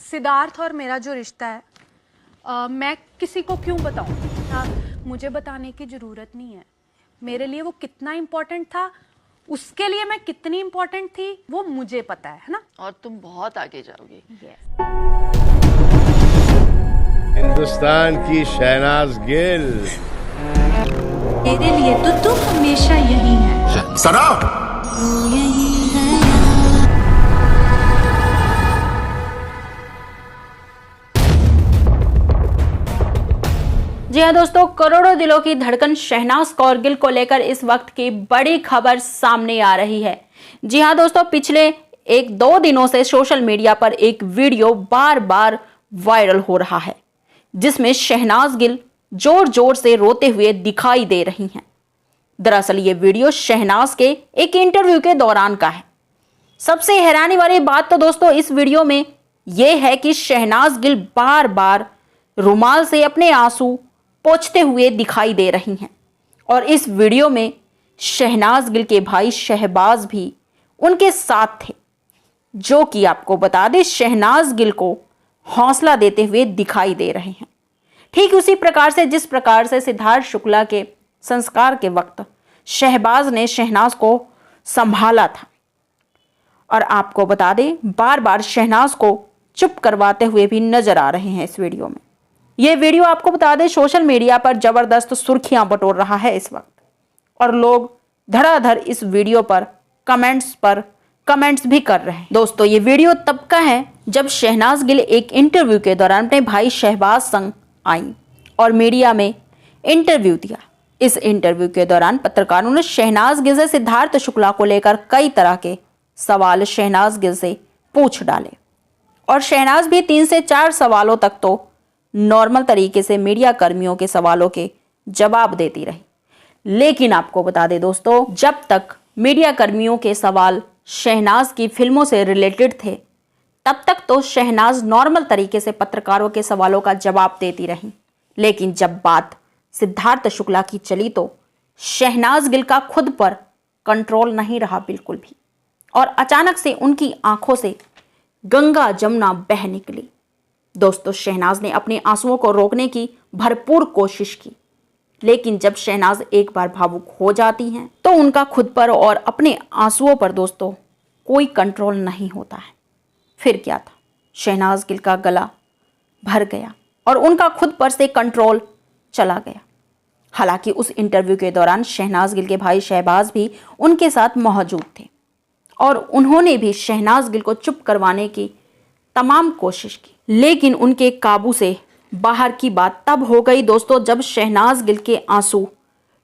सिद्धार्थ और मेरा जो रिश्ता है मैं किसी को क्यों बताऊं? मुझे बताने की ज़रूरत नहीं है। मेरे लिए वो कितना इम्पोर्टेंट था, उसके लिए मैं कितनी इम्पोर्टेंट थी, वो मुझे पता है ना। और तुम बहुत आगे जाओगी। हिंदुस्तान की शहनाज गिल, मेरे लिए तो तू हमेशा यही है। सना तू यही है। जी हाँ दोस्तों, करोड़ों दिलों की धड़कन शहनाज कौर गिल को लेकर इस वक्त की बड़ी खबर सामने आ रही है। जी हाँ दोस्तों, पिछले 1-2 दिनों से सोशल मीडिया पर एक वीडियो बार बार वायरल हो रहा है, जिसमें शहनाज गिल जोर जोर से रोते हुए दिखाई दे रही हैं। दरअसल ये वीडियो शहनाज के एक इंटरव्यू के दौरान का है। सबसे हैरानी वाली बात तो दोस्तों इस वीडियो में यह है कि शहनाज गिल बार बार रुमाल से अपने आंसू पोंछते हुए दिखाई दे रही हैं और इस वीडियो में शहनाज गिल के भाई शहबाज भी उनके साथ थे, जो कि आपको बता दें शहनाज गिल को हौसला देते हुए दिखाई दे रहे हैं। ठीक उसी प्रकार से जिस प्रकार से सिद्धार्थ शुक्ला के संस्कार के वक्त शहबाज ने शहनाज को संभाला था, और आपको बता दें बार बार शहनाज को चुप करवाते हुए भी नजर आ रहे हैं इस वीडियो में। यह वीडियो आपको बता दें सोशल मीडिया पर जबरदस्त सुर्खियां बटोर रहा है इस वक्त, और लोग धड़ाधड़ इस वीडियो पर कमेंट्स भी कर रहे हैं। दोस्तों ये वीडियो तब का है जब शहनाज गिल एक इंटरव्यू के दौरान अपने भाई शहबाज संग आई और मीडिया में इंटरव्यू दिया। इस इंटरव्यू के दौरान पत्रकारों ने शहनाज गिल से सिद्धार्थ शुक्ला को लेकर कई तरह के सवाल शहनाज गिल से पूछ डाले, और शहनाज भी 3 से 4 सवालों तक तो नॉर्मल तरीके से मीडिया कर्मियों के सवालों के जवाब देती रही। लेकिन आपको बता दें दोस्तों, जब तक मीडिया कर्मियों के सवाल शहनाज की फिल्मों से रिलेटेड थे, तब तक तो शहनाज नॉर्मल तरीके से पत्रकारों के सवालों का जवाब देती रही। लेकिन जब बात सिद्धार्थ शुक्ला की चली तो शहनाज गिल का खुद पर कंट्रोल नहीं रहा बिल्कुल भी, और अचानक से उनकी आंखों से गंगा जमुना बह निकली। दोस्तों शहनाज ने अपने आंसुओं को रोकने की भरपूर कोशिश की, लेकिन जब शहनाज एक बार भावुक हो जाती हैं तो उनका खुद पर और अपने आंसुओं पर दोस्तों कोई कंट्रोल नहीं होता है। फिर क्या था, शहनाज गिल का गला भर गया और उनका खुद पर से कंट्रोल चला गया। हालांकि उस इंटरव्यू के दौरान शहनाज गिल के भाई शहबाज भी उनके साथ मौजूद थे, और उन्होंने भी शहनाज गिल को चुप करवाने की तमाम कोशिश की, लेकिन उनके काबू से बाहर की बात तब हो गई दोस्तों जब शहनाज गिल के आंसू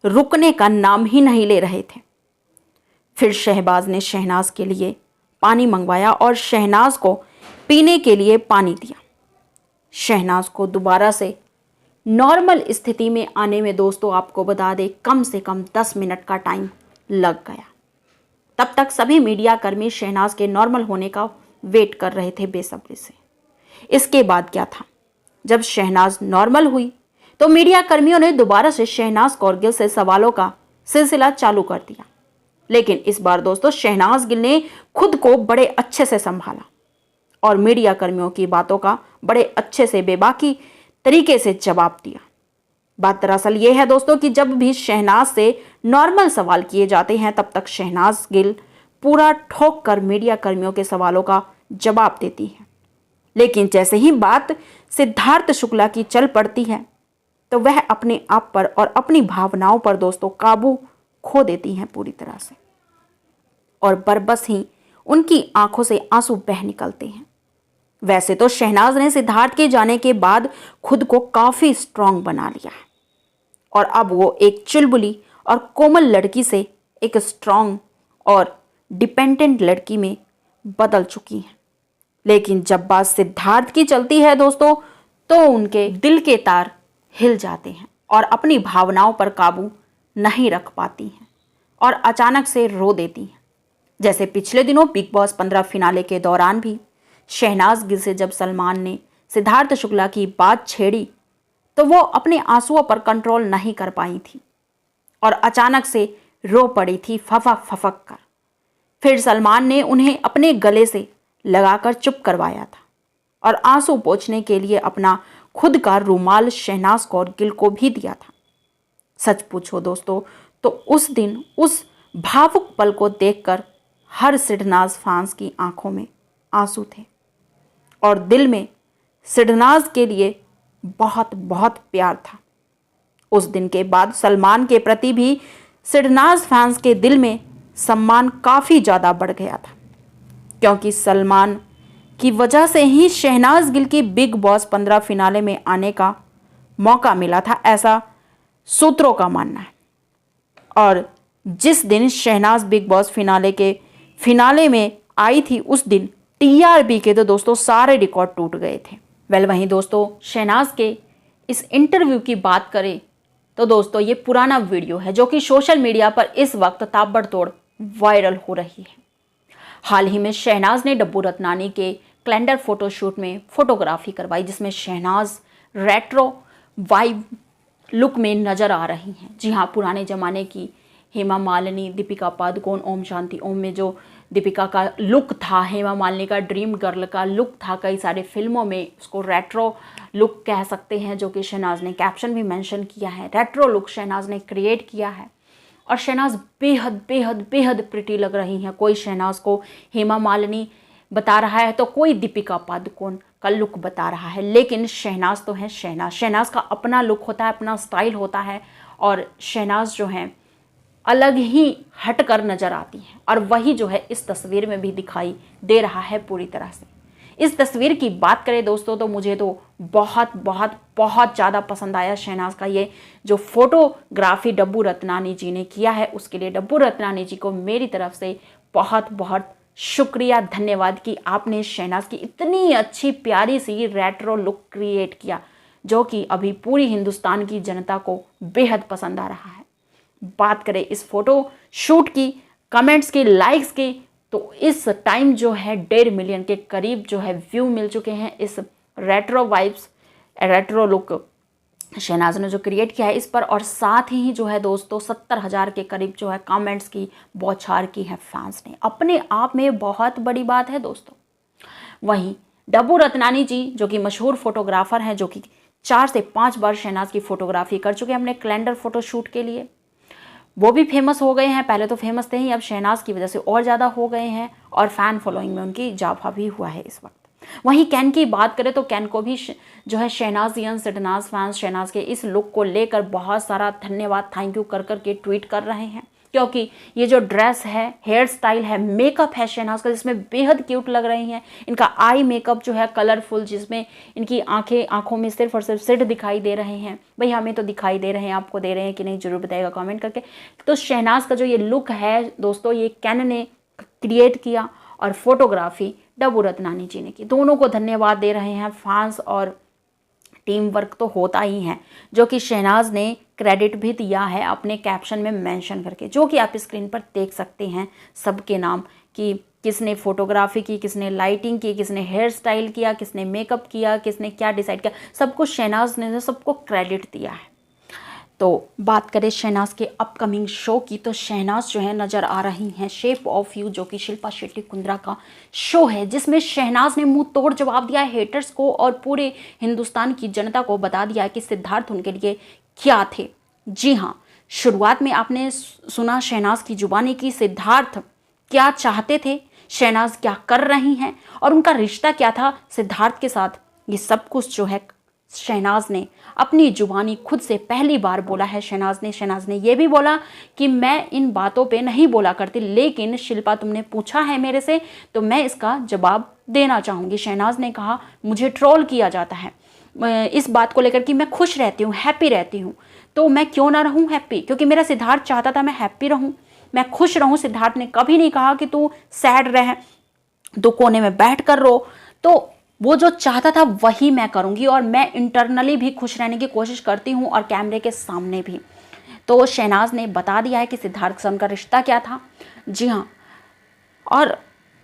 रुकने का नाम ही नहीं ले रहे थे। फिर शहबाज ने शहनाज के लिए पानी मंगवाया और शहनाज को पीने के लिए पानी दिया। शहनाज को दोबारा से नॉर्मल स्थिति में आने में दोस्तों आपको बता दें कम से कम 10 मिनट का टाइम लग गया। तब तक सभी मीडिया कर्मी शहनाज के नॉर्मल होने का वेट कर रहे थे बेसब्री से। इसके बाद क्या था, जब शहनाज नॉर्मल हुई तो मीडिया कर्मियों ने दोबारा से शहनाज कौर गिल से सवालों का सिलसिला चालू कर दिया। लेकिन इस बार दोस्तों शहनाज गिल ने खुद को बड़े अच्छे से संभाला और मीडिया कर्मियों की बातों का बड़े अच्छे से बेबाकी तरीके से जवाब दिया। बात दरअसल ये है दोस्तों कि जब भी शहनाज से नॉर्मल सवाल किए जाते हैं तब तक शहनाज गिल पूरा ठोक कर मीडिया कर्मियों के सवालों का जवाब देती है। लेकिन जैसे ही बात सिद्धार्थ शुक्ला की चल पड़ती है तो वह अपने आप पर और अपनी भावनाओं पर दोस्तों काबू खो देती हैं पूरी तरह से, और बरबस ही उनकी आंखों से आंसू बह निकलते हैं। वैसे तो शहनाज ने सिद्धार्थ के जाने के बाद खुद को काफी स्ट्रांग बना लिया है, और अब वो एक चुलबुली और कोमल लड़की से एक स्ट्रांग और डिपेंडेंट लड़की में बदल चुकी हैं। लेकिन जब बात सिद्धार्थ की चलती है दोस्तों तो उनके दिल के तार हिल जाते हैं और अपनी भावनाओं पर काबू नहीं रख पाती हैं और अचानक से रो देती हैं। जैसे पिछले दिनों बिग बॉस 15 फिनाले के दौरान भी शहनाज गिल से जब सलमान ने सिद्धार्थ शुक्ला की बात छेड़ी तो वो अपने आंसुओं पर कंट्रोल नहीं कर पाई थी और अचानक से रो पड़ी थी फफक फफक कर। फिर सलमान ने उन्हें अपने गले से लगाकर चुप करवाया था और आंसू पोंछने के लिए अपना खुद का रुमाल शहनाज कौर गिल को भी दिया था। सच पूछो दोस्तों तो उस दिन उस भावुक पल को देखकर हर शहनाज फैंस की आंखों में आंसू थे और दिल में शहनाज के लिए बहुत बहुत प्यार था। उस दिन के बाद सलमान के प्रति भी शहनाज फैंस के दिल में सम्मान काफ़ी ज़्यादा बढ़ गया था, क्योंकि सलमान की वजह से ही शहनाज गिल की बिग बॉस 15 फिनाले में आने का मौका मिला था, ऐसा सूत्रों का मानना है। और जिस दिन शहनाज बिग बॉस फिनाले में आई थी उस दिन टीआरपी के तो दोस्तों सारे रिकॉर्ड टूट गए थे। वहीं दोस्तों शहनाज के इस इंटरव्यू की बात करें तो दोस्तों ये पुराना वीडियो है जो कि सोशल मीडिया पर इस वक्त ताबड़तोड़ वायरल हो रही है। हाल ही में शहनाज ने डब्बू रत्नानी के कैलेंडर फोटोशूट में फोटोग्राफी करवाई, जिसमें शहनाज रेट्रो वाइब लुक में नजर आ रही हैं। जी हाँ, पुराने ज़माने की हेमा मालिनी, दीपिका पादुकोण, ओम शांति ओम में जो दीपिका का लुक था, हेमा मालिनी का ड्रीम गर्ल का लुक था, कई सारे फिल्मों में उसको रेट्रो लुक कह सकते हैं, जो कि शहनाज ने कैप्शन भी मेंशन किया है। रेट्रो लुक शहनाज ने क्रिएट किया है और शहनाज बेहद बेहद बेहद प्रिटी लग रही हैं। कोई शहनाज को हेमा मालिनी बता रहा है तो कोई दीपिका पादुकोण का लुक बता रहा है, लेकिन शहनाज तो है शहनाज। शहनाज का अपना लुक होता है, अपना स्टाइल होता है और शहनाज जो है अलग ही हटकर नजर आती हैं और वही जो है इस तस्वीर में भी दिखाई दे रहा है पूरी तरह से। इस तस्वीर की बात करें दोस्तों तो मुझे तो बहुत बहुत बहुत ज़्यादा पसंद आया शहनाज का ये जो फोटोग्राफी डब्बू रत्नानी जी ने किया है, उसके लिए डब्बू रत्नानी जी को मेरी तरफ से बहुत बहुत शुक्रिया, धन्यवाद कि आपने शहनाज की इतनी अच्छी प्यारी सी रेट्रो लुक क्रिएट किया, जो कि अभी पूरी हिंदुस्तान की जनता को बेहद पसंद आ रहा है। बात करें इस फोटो शूट की, कमेंट्स की, लाइक्स की, तो इस टाइम जो है 1.5 मिलियन के करीब जो है व्यू मिल चुके हैं इस retro vibes retro look Shehnaaz ने जो क्रिएट किया है इस पर, और साथ ही जो है दोस्तों 70,000 के करीब जो है कमेंट्स की बौछार की है फैंस ने। अपने आप में बहुत बड़ी बात है दोस्तों। वहीं डब्बू रत्नानी जी जो कि मशहूर फोटोग्राफर हैं, जो कि 4 से 5 बार शहनाज की फोटोग्राफी कर चुके हैं अपने कैलेंडर फोटोशूट के लिए, वो भी फेमस हो गए हैं। पहले तो फेमस थे ही, अब शहनाज की वजह से और ज़्यादा हो गए हैं और फ़ैन फॉलोइंग में उनकी इजाफा भी हुआ है इस वक्त। वहीं कैन की बात करें तो कैन को भी जो है शहनाजियन शहनाज फैंस शहनाज के इस लुक को लेकर बहुत सारा धन्यवाद, थैंक यू कर के ट्वीट कर रहे हैं, क्योंकि ये जो ड्रेस है, हेयर स्टाइल है, मेकअप है शहनाज का, जिसमें बेहद क्यूट लग रही हैं। इनका आई मेकअप जो है कलरफुल, जिसमें इनकी आंखों में सिर्फ और सिर्फ सिट दिखाई दे रहे हैं। भाई हमें तो दिखाई दे रहे हैं, आपको दे रहे हैं कि नहीं जरूर बताइएगा कमेंट करके। तो शहनाज का जो ये लुक है दोस्तों, ये कैन ने क्रिएट किया और फोटोग्राफी डब्बू रत्नानी जी ने की। दोनों को धन्यवाद दे रहे हैं फैंस, और टीम वर्क तो होता ही है, जो कि शहनाज ने क्रेडिट भी दिया है अपने कैप्शन में मेंशन करके, जो कि आप स्क्रीन पर देख सकते हैं सबके नाम, कि किसने फोटोग्राफी की, किसने लाइटिंग की, किसने हेयर स्टाइल किया, किसने मेकअप किया, किसने क्या डिसाइड किया, सब कुछ शहनाज ने सबको क्रेडिट दिया है। तो बात करें शहनाज के अपकमिंग शो की, तो शहनाज जो है नज़र आ रही हैं शेप ऑफ यू, जो कि शिल्पा शेट्टी कुंद्रा का शो है, जिसमें शहनाज ने मुंह तोड़ जवाब दिया है हेटर्स को और पूरे हिंदुस्तान की जनता को बता दिया कि सिद्धार्थ उनके लिए क्या थे। जी हाँ, शुरुआत में आपने सुना शहनाज की जुबानी की सिद्धार्थ क्या चाहते थे, शहनाज क्या कर रही हैं और उनका रिश्ता क्या था सिद्धार्थ के साथ। ये सब कुछ जो है शहनाज ने अपनी जुबानी खुद से पहली बार बोला है। शहनाज ने ये भी बोला कि मैं इन बातों पे नहीं बोला करती, लेकिन शिल्पा तुमने पूछा है मेरे से तो मैं इसका जवाब देना चाहूँगी। शहनाज ने कहा मुझे ट्रोल किया जाता है इस बात को लेकर कि मैं खुश रहती हूँ, हैप्पी रहती हूँ, तो मैं क्यों ना रहूँ हैप्पी, क्योंकि मेरा सिद्धार्थ चाहता था मैं हैप्पी रहूँ, मैं खुश रहूँ। सिद्धार्थ ने कभी नहीं कहा कि तू सैड रह, तू कोने में बैठ कर रो। तो वो जो चाहता था वही मैं करूँगी और मैं इंटरनली भी खुश रहने की कोशिश करती हूँ और कैमरे के सामने भी। तो शहनाज ने बता दिया है कि सिद्धार्थ से उनका रिश्ता क्या था। जी हाँ, और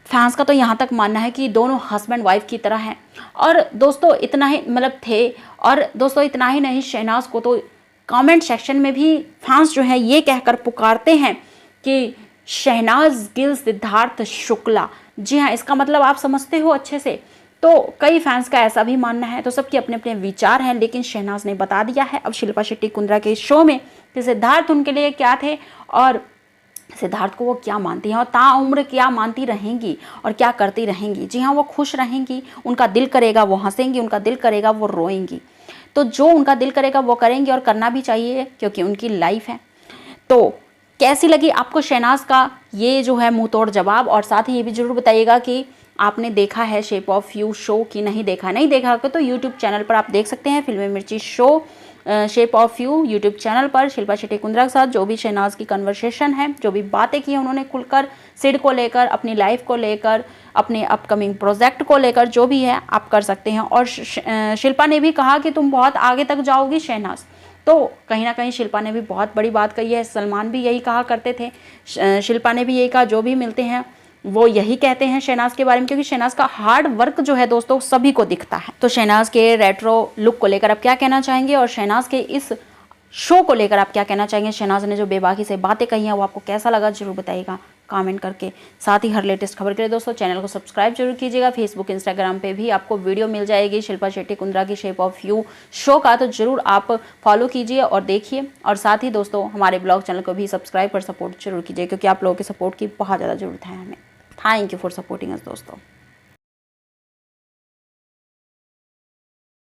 फैंस का तो यहाँ तक मानना है कि दोनों हस्बैंड वाइफ की तरह हैं। और दोस्तों इतना ही थे, और दोस्तों इतना ही नहीं, शहनाज को तो कमेंट सेक्शन में भी फैंस जो है ये कहकर पुकारते हैं कि शहनाज गिल सिद्धार्थ शुक्ला। जी हाँ, इसका मतलब आप समझते हो अच्छे से तो कई फैंस का ऐसा भी मानना है, तो सबके अपने अपने विचार हैं, लेकिन शहनाज ने बता दिया है अब शिल्पा शेट्टी कुंद्रा के शो में कि सिद्धार्थ उनके लिए क्या थे और सिद्धार्थ को वो क्या मानती हैं और ताउम्र क्या मानती रहेंगी और क्या करती रहेंगी। जी हाँ, वो खुश रहेंगी, उनका दिल करेगा वो हंसेंगी, उनका दिल करेगा वो रोएंगी। तो जो उनका दिल करेगा वो करेंगी और करना भी चाहिए क्योंकि उनकी लाइफ है। तो कैसी लगी आपको शहनाज का ये जो है मुंह तोड़ जवाब, और साथ ही ये भी जरूर बताइएगा कि आपने देखा है शेप ऑफ यू शो कि नहीं देखा। नहीं देखा तो यूट्यूब चैनल पर आप देख सकते हैं फिल्मी मिर्ची show shape of you YouTube channel पर शिल्पा शेट्टी कुंद्रा के साथ जो भी शहनाज की कन्वर्सेशन है, जो भी बातें की उन्होंने खुलकर सिड को लेकर, अपनी लाइफ को लेकर, अपने अपकमिंग प्रोजेक्ट को लेकर, जो भी है आप कर सकते हैं। और शिल्पा ने भी कहा कि तुम बहुत आगे तक जाओगी शहनाज, तो कहीं ना कहीं शिल्पा ने भी बहुत बड़ी बात कही है। सलमान भी यही कहा करते थे, शिल्पा ने भी यही कहा, जो भी मिलते हैं वो यही कहते हैं शहनाज के बारे में, क्योंकि शहनाज का हार्ड वर्क जो है दोस्तों सभी को दिखता है। तो शहनाज के रेट्रो लुक को लेकर आप क्या कहना चाहेंगे और शहनाज के इस शो को लेकर आप क्या कहना चाहेंगे? शहनाज ने जो बेबाकी से बातें कही हैं वो आपको कैसा लगा जरूर बताइएगा कमेंट करके। साथ ही हर लेटेस्ट खबर के लिए दोस्तों चैनल को सब्सक्राइब जरूर कीजिएगा। फेसबुक इंस्टाग्राम पे भी आपको वीडियो मिल जाएगी शिल्पा शेट्टी कुंद्रा की शेप ऑफ यू शो का, तो जरूर आप फॉलो कीजिए और देखिए। और साथ ही दोस्तों हमारे ब्लॉग चैनल को भी सब्सक्राइब कर सपोर्ट जरूर कीजिए, क्योंकि आप लोगों के सपोर्ट की बहुत ज़्यादा ज़रूरत है हमें। Thank you for supporting us दोस्तों।